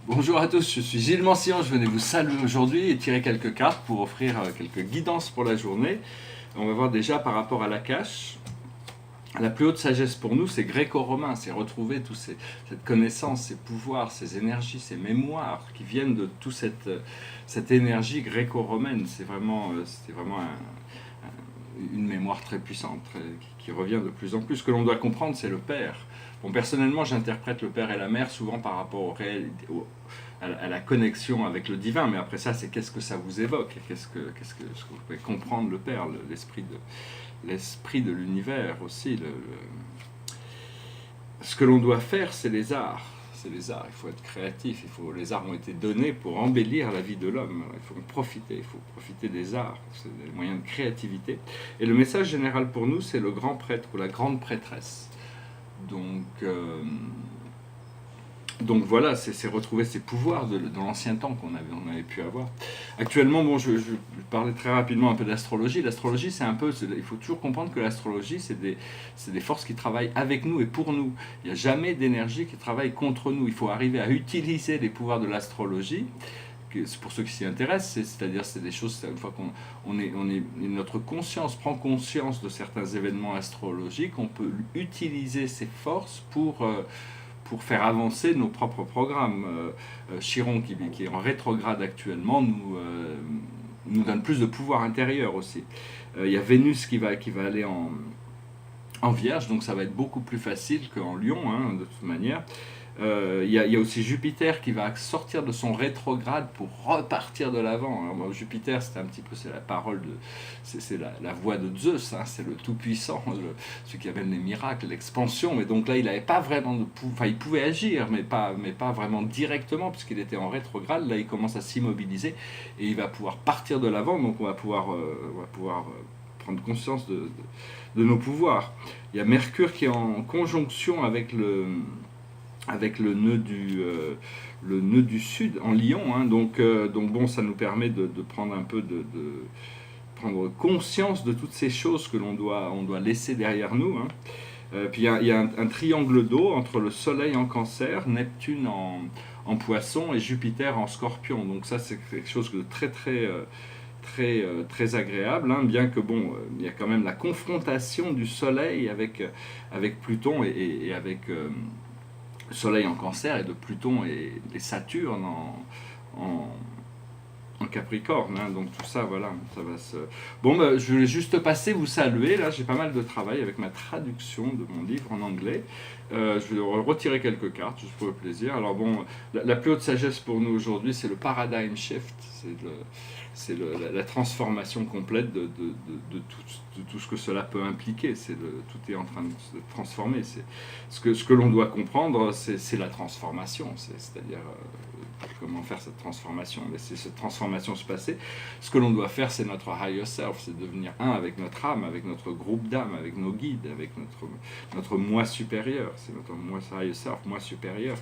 Bonjour à tous, je suis Gilles Mancian, je venais vous saluer aujourd'hui et tirer quelques cartes pour offrir quelques guidances pour la journée. On va voir déjà par rapport à la cache. La plus haute sagesse pour nous, c'est gréco-romain, c'est retrouver cette connaissance, ces pouvoirs, ces énergies, ces mémoires qui viennent de toute cette énergie gréco-romaine. Une mémoire très puissante, qui revient de plus en plus. Ce que l'on doit comprendre, c'est le Père. Bon, personnellement, j'interprète le Père et la Mère souvent par rapport à la connexion avec le divin, mais après ça, c'est qu'est-ce que ça vous évoque, ce que vous pouvez comprendre le Père, l'esprit de l'univers aussi. Ce que l'on doit faire, c'est les arts. C'est les arts, il faut être créatif, les arts ont été donnés pour embellir la vie de l'homme, il faut profiter des arts, c'est des moyens de créativité. Et le message général pour nous, c'est le grand prêtre ou la grande prêtresse. Donc, donc voilà, c'est retrouver ces pouvoirs de l'ancien temps on avait pu avoir. Actuellement, bon, je parlais très rapidement un peu d'astrologie. L'astrologie, il faut toujours comprendre que l'astrologie, c'est des forces qui travaillent avec nous et pour nous. Il n'y a jamais d'énergie qui travaille contre nous. Il faut arriver à utiliser les pouvoirs de l'astrologie. C'est pour ceux qui s'y intéressent, c'est-à-dire c'est des choses, une fois notre conscience prend conscience de certains événements astrologiques, on peut utiliser ces forces pour faire avancer nos propres programmes. Chiron, qui est en rétrograde actuellement, nous donne plus de pouvoir intérieur aussi. Il y a Vénus qui va aller en Vierge, donc ça va être beaucoup plus facile qu'en Lion, hein, de toute manière. Il y a aussi Jupiter qui va sortir de son rétrograde pour repartir de l'avant. Jupiter, c'est la parole c'est la voix de Zeus, hein, c'est le tout-puissant, celui qui amène les miracles, l'expansion. Mais donc là, il n'avait pas vraiment de pouvoir, enfin il pouvait agir, mais pas vraiment directement, puisqu'il était en rétrograde. Là, il commence à s'immobiliser et il va pouvoir partir de l'avant, donc on va pouvoir prendre conscience de nos pouvoirs. Il y a Mercure qui est en conjonction avec le nœud du sud en Lion, hein. Donc bon, ça nous permet de prendre un peu de prendre conscience de toutes ces choses que on doit laisser derrière nous, hein. Puis il y a un triangle d'eau entre le Soleil en Cancer, Neptune en Poisson et Jupiter en Scorpion. Donc ça, c'est quelque chose de très agréable, hein, bien que bon, il y a quand même la confrontation du Soleil avec Pluton et avec Soleil en Cancer et de Pluton et Saturne en Capricorne, hein. Donc tout ça, voilà, ça va se... Bon, je voulais juste passer vous saluer. Là, j'ai pas mal de travail avec ma traduction de mon livre en anglais. Je vais retirer quelques cartes, juste pour le plaisir. Alors bon, la plus haute sagesse pour nous aujourd'hui, c'est le paradigm shift. C'est la transformation complète de tout ce que cela peut impliquer. Tout est en train de se transformer. Ce que l'on doit comprendre, c'est la transformation. C'est-à-dire comment faire cette transformation, laisser cette transformation se passer. Ce que l'on doit faire, c'est notre higher self, c'est devenir un avec notre âme, avec notre groupe d'âme, avec nos guides, avec notre moi supérieur. C'est notre moi higher self, moi supérieur.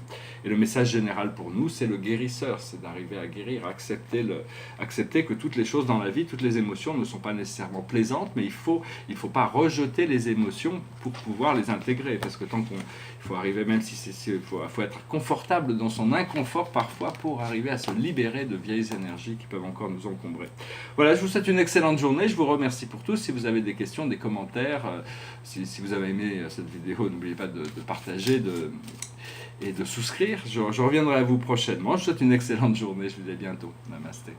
Et le message général pour nous, c'est le guérisseur, c'est d'arriver à guérir, accepter que toutes les choses dans la vie, toutes les émotions ne sont pas nécessairement plaisantes, mais il faut pas rejeter les émotions pour pouvoir les intégrer, parce que il faut arriver, même si il faut être confortable dans son inconfort parfois pour arriver à se libérer de vieilles énergies qui peuvent encore nous encombrer. Voilà, je vous souhaite une excellente journée, je vous remercie pour tout. Si vous avez des questions, des commentaires, si vous avez aimé cette vidéo, n'oubliez pas de partager et de souscrire. Je reviendrai à vous prochainement. Je vous souhaite une excellente journée, je vous dis à bientôt. Namasté.